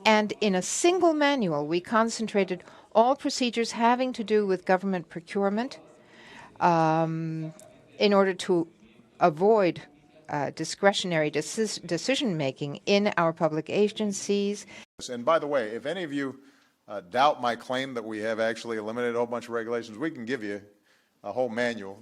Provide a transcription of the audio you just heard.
And in a single manual, we concentrated all procedures having to do with government procurement in order to avoid discretionary decision-making in our public agencies. And by the way, if any of you doubt my claim that we have actually eliminated a whole bunch of regulations, we can give you a whole manual.